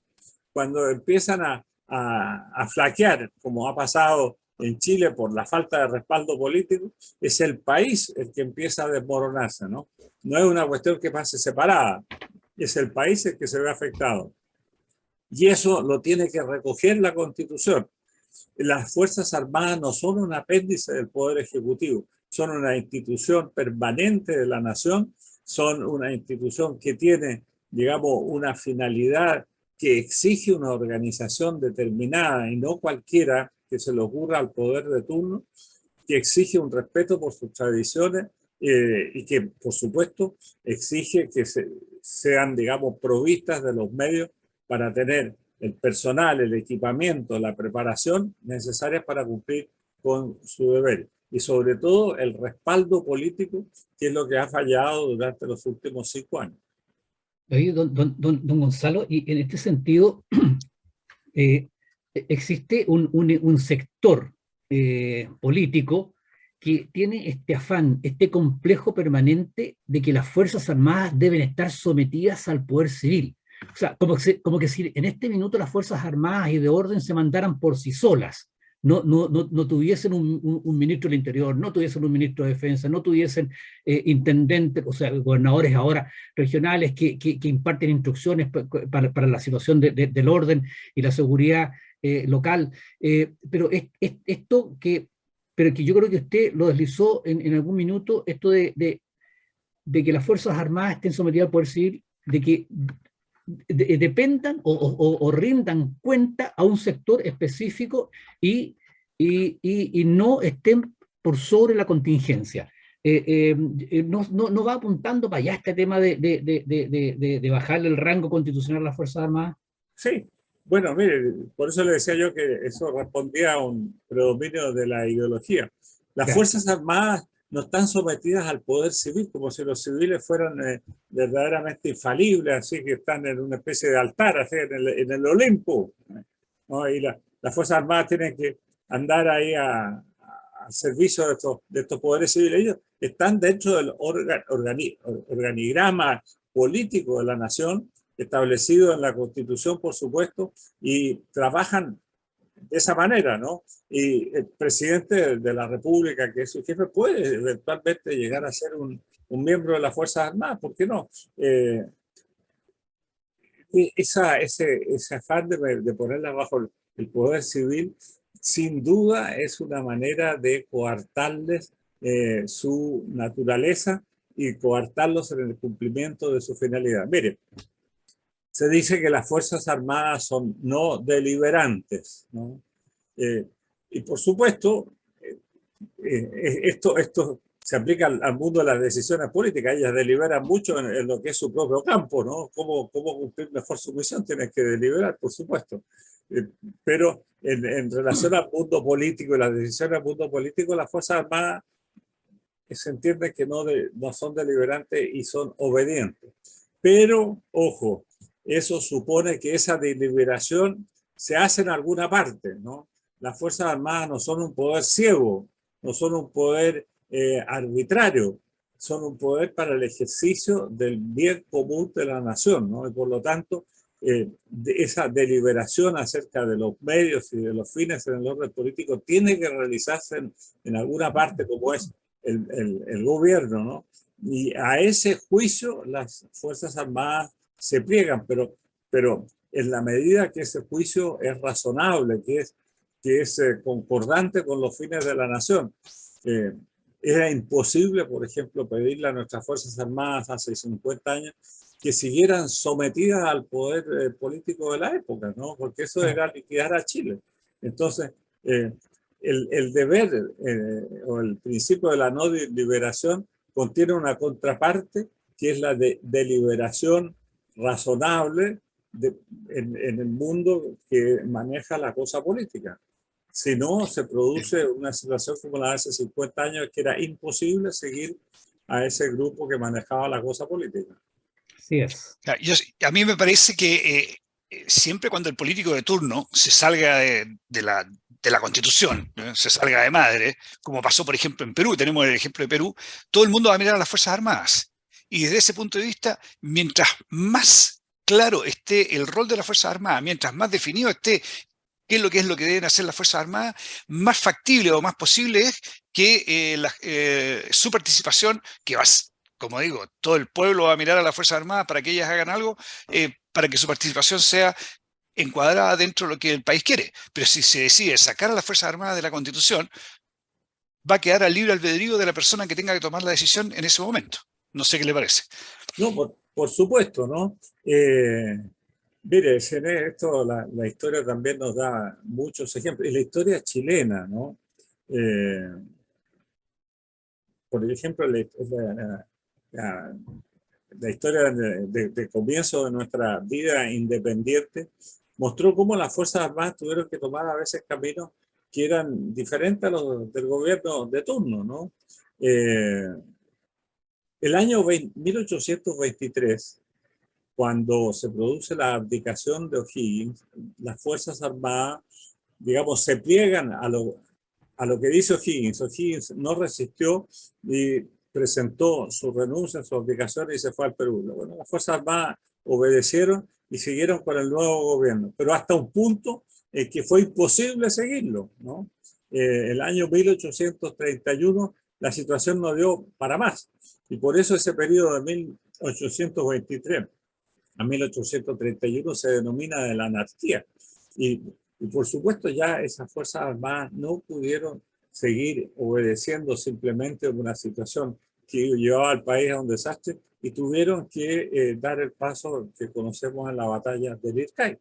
Cuando empiezan a flaquear, como ha pasado en Chile por la falta de respaldo político, es el país el que empieza a desmoronarse, ¿no? No es una cuestión que pase separada, es el país el que se ve afectado. Y eso lo tiene que recoger la Constitución. Las Fuerzas Armadas no son un apéndice del Poder Ejecutivo, son una institución permanente de la nación, son una institución que tiene, digamos, una finalidad que exige una organización determinada y no cualquiera que se le ocurra al poder de turno, que exige un respeto por sus tradiciones y que, por supuesto, exige que sean, digamos, provistas de los medios para tener el personal, el equipamiento, la preparación necesarias para cumplir con su deber. Y sobre todo el respaldo político, que es lo que ha fallado durante los últimos 5 años. Oye, don Gonzalo, y en este sentido, existe un sector político que tiene este afán, este complejo permanente de que las Fuerzas Armadas deben estar sometidas al poder civil. O sea, como que si en este minuto las Fuerzas Armadas y de orden se mandaran por sí solas, no tuviesen un ministro del Interior, no tuviesen un ministro de Defensa, no tuviesen intendentes, o sea, gobernadores ahora regionales que imparten instrucciones para la situación del orden y la seguridad local. Pero esto pero que yo creo que usted lo deslizó en algún minuto, esto de que las Fuerzas Armadas estén sometidas al poder civil, de que dependan o rindan cuenta a un sector específico y no estén por sobre la contingencia. No va apuntando para allá este tema de bajarle el rango constitucional a las Fuerzas Armadas. Sí, bueno, mire, por eso le decía yo que eso respondía a un predominio de la ideología. Las Fuerzas Armadas no están sometidas al poder civil, como si los civiles fueran verdaderamente infalibles, así que están en una especie de altar, así en el Olimpo, ¿no? Y las Fuerzas Armadas tienen que andar ahí al servicio de estos poderes civiles. Ellos están dentro del organigrama político de la nación, establecido en la Constitución, por supuesto, y trabajan de esa manera, ¿no? Y el presidente de la República, que es su jefe, puede eventualmente llegar a ser un miembro de las Fuerzas Armadas, ¿por qué no? Ese afán de ponerla bajo el poder civil, sin duda es una manera de coartarles su naturaleza y coartarlos en el cumplimiento de su finalidad. Mire, se dice que las Fuerzas Armadas son no deliberantes, ¿no? Y por supuesto, esto se aplica al mundo de las decisiones políticas. Ellas deliberan mucho en lo que es su propio campo, ¿no? Cómo cumplir mejor su misión, tienen que deliberar, por supuesto. Pero en relación al mundo político y las decisiones del mundo político, las Fuerzas Armadas se entiende que no son deliberantes y son obedientes. Pero, ojo, eso supone que esa deliberación se hace en alguna parte, ¿no? Las Fuerzas Armadas no son un poder ciego, no son un poder arbitrario, son un poder para el ejercicio del bien común de la nación, ¿no? Y por lo tanto, esa deliberación acerca de los medios y de los fines en el orden político tiene que realizarse en alguna parte, como es el gobierno, ¿no? Y a ese juicio las Fuerzas Armadas se pliegan, pero en la medida que ese juicio es razonable, que es concordante con los fines de la nación. Era imposible, por ejemplo, pedirle a nuestras Fuerzas Armadas hace 50 años que siguieran sometidas al poder político de la época, ¿no? Porque eso era liquidar a Chile. Entonces, el deber o el principio de la no deliberación contiene una contraparte que es la de deliberación razonable en el mundo que maneja la cosa política. Si no, se produce una situación como la de hace 50 años, que era imposible seguir a ese grupo que manejaba la cosa política. Así es. A mí me parece que siempre cuando el político de turno se salga de la Constitución, ¿no? Se salga de madre, como pasó por ejemplo en Perú, tenemos el ejemplo de Perú, todo el mundo va a mirar a las Fuerzas Armadas. Y desde ese punto de vista, mientras más claro esté el rol de las Fuerzas Armadas, mientras más definido esté qué es lo que deben hacer las Fuerzas Armadas, más factible o más posible es que su participación, que va, como digo, todo el pueblo va a mirar a las Fuerzas Armadas para que ellas hagan algo, para que su participación sea encuadrada dentro de lo que el país quiere. Pero si se decide sacar a las Fuerzas Armadas de la Constitución, va a quedar al libre albedrío de la persona que tenga que tomar la decisión en ese momento. No sé qué le parece. No, por supuesto, ¿no? Mire, esto la historia también nos da muchos ejemplos. Y la historia chilena, ¿no? Por ejemplo, la historia de comienzo de nuestra vida independiente mostró cómo las Fuerzas Armadas tuvieron que tomar a veces caminos que eran diferentes a los del gobierno de turno, ¿no? El año 1823, cuando se produce la abdicación de O'Higgins, las Fuerzas Armadas, digamos, se pliegan a lo que dice O'Higgins. O'Higgins no resistió y presentó su renuncia, su abdicación y se fue al Perú. Bueno, las Fuerzas Armadas obedecieron y siguieron con el nuevo gobierno, pero hasta un punto que fue imposible seguirlo, ¿no? El año 1831 la situación no dio para más y por eso ese periodo de 1823 a 1831 se denomina de la anarquía. Y por supuesto ya esas Fuerzas Armadas no pudieron seguir obedeciendo simplemente una situación que llevaba al país a un desastre y tuvieron que dar el paso que conocemos en la batalla de Lircay,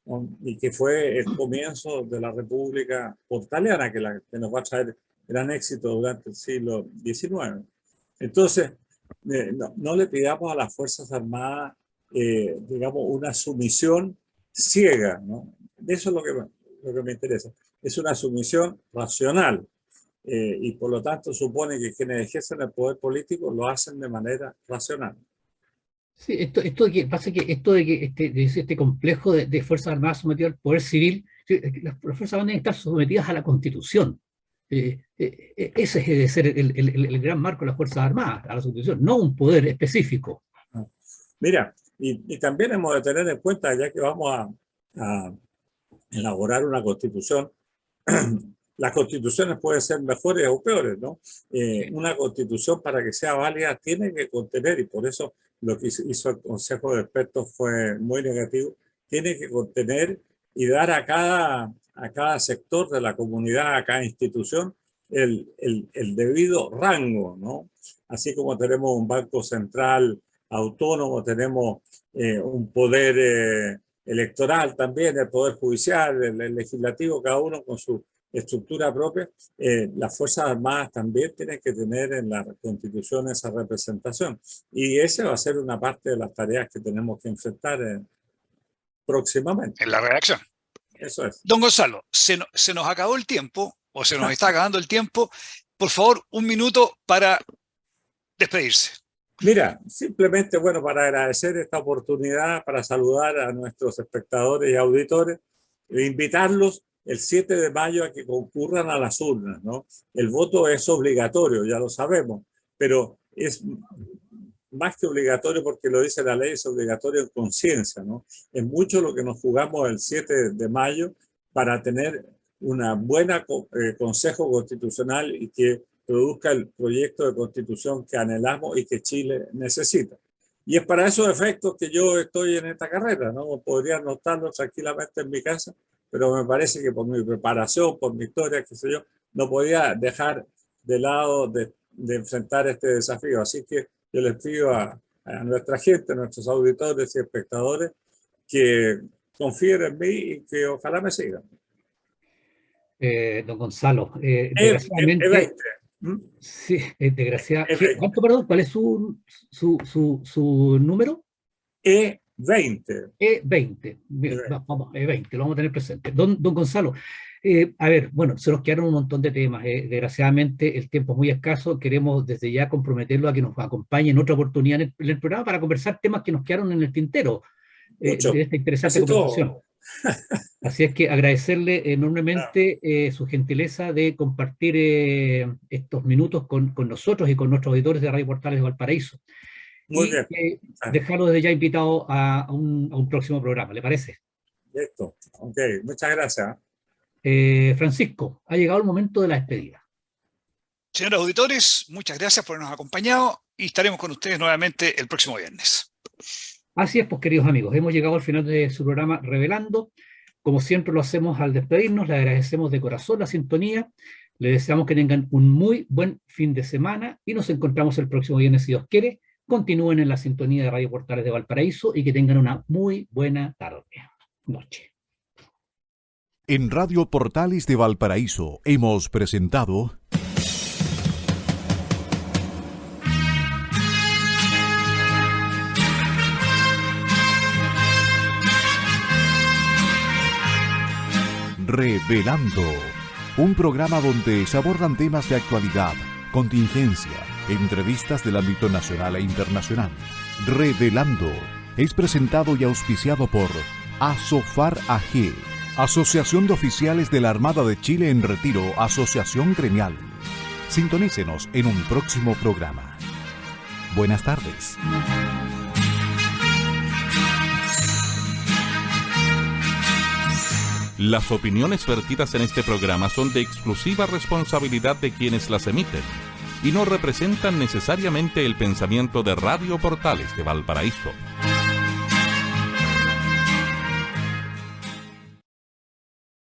¿no? Y que fue el comienzo de la República Portaliana, que nos va a traer gran éxito durante el siglo XIX. Entonces, no le pidamos a las Fuerzas Armadas digamos, una sumisión ciega, ¿no? Eso es lo que me interesa. Es una sumisión racional y por lo tanto supone que quienes ejercen el poder político lo hacen de manera racional. Sí, esto de que pasa que esto de que este complejo de Fuerzas Armadas sometido al poder civil Sí, las Fuerzas Armadas deben estar sometidas a la Constitución. Ese debe ser el gran marco de las Fuerzas Armadas, a la Constitución, no un poder específico. Mira, y también hemos de tener en cuenta, ya que vamos a elaborar una constitución, las constituciones pueden ser mejores o peores, ¿no? Una constitución, para que sea válida, tiene que contener, y por eso lo que hizo el Consejo de Expertos fue muy negativo, tiene que contener y dar a cada sector de la comunidad, a cada institución, el debido rango, ¿no? Así como tenemos un banco central autónomo, tenemos un poder electoral también, el poder judicial, el legislativo, cada uno con su estructura propia. Las Fuerzas Armadas también tienen que tener en la Constitución esa representación. Y esa va a ser una parte de las tareas que tenemos que enfrentar próximamente. En la redacción. Eso es. Don Gonzalo, se nos acabó el tiempo, o se nos está acabando el tiempo. Por favor, un minuto para despedirse. Mira, simplemente, bueno, para agradecer esta oportunidad, para saludar a nuestros espectadores y auditores, e invitarlos el 7 de mayo a que concurran a las urnas, ¿no? El voto es obligatorio, ya lo sabemos, pero es más que obligatorio porque lo dice la ley, es obligatorio en conciencia, ¿no? Es mucho lo que nos jugamos el 7 de mayo para tener una buena consejo constitucional y que produzca el proyecto de constitución que anhelamos y que Chile necesita. Y es para esos efectos que yo estoy en esta carrera, ¿no? Podría anotarlo tranquilamente en mi casa, pero me parece que por mi preparación, por mi historia, qué sé yo, no podía dejar de lado de enfrentar este desafío. Así que yo les pido a nuestra gente, a nuestros auditores y espectadores, que confíen en mí y que ojalá me sigan. Don Gonzalo, desgraciadamente... Sí, desgraciadamente. ¿Cuánto, perdón? ¿Cuál es su número? E20. E20. Vamos, E20, lo vamos a tener presente. Don Gonzalo, a ver, bueno, se nos quedaron un montón de temas. Desgraciadamente el tiempo es muy escaso. Queremos desde ya comprometerlo a que nos acompañe en otra oportunidad en el programa para conversar temas que nos quedaron en el tintero de esta interesante conversación. Así es que agradecerle enormemente su gentileza de compartir estos minutos con nosotros y con nuestros auditores de Radio Portales de Valparaíso. Muy y bien. Dejarlo desde ya invitado a un próximo programa, ¿le parece? Listo. Ok, muchas gracias. Francisco, ha llegado el momento de la despedida. Señores auditores, muchas gracias por habernos acompañado y estaremos con ustedes nuevamente el próximo viernes. Así es, pues queridos amigos, hemos llegado al final de su programa Revelando. Como siempre lo hacemos al despedirnos, le agradecemos de corazón la sintonía, le deseamos que tengan un muy buen fin de semana y nos encontramos el próximo viernes si Dios quiere. Continúen en la sintonía de Radio Portales de Valparaíso y que tengan una muy buena noche. En Radio Portales de Valparaíso hemos presentado Revelando, un programa donde se abordan temas de actualidad, contingencia, entrevistas del ámbito nacional e internacional. Revelando es presentado y auspiciado por Asofar AG, Asociación de Oficiales de la Armada de Chile en Retiro, Asociación Gremial. Sintonícenos en un próximo programa. Buenas tardes. Las opiniones vertidas en este programa son de exclusiva responsabilidad de quienes las emiten y no representan necesariamente el pensamiento de Radio Portales de Valparaíso.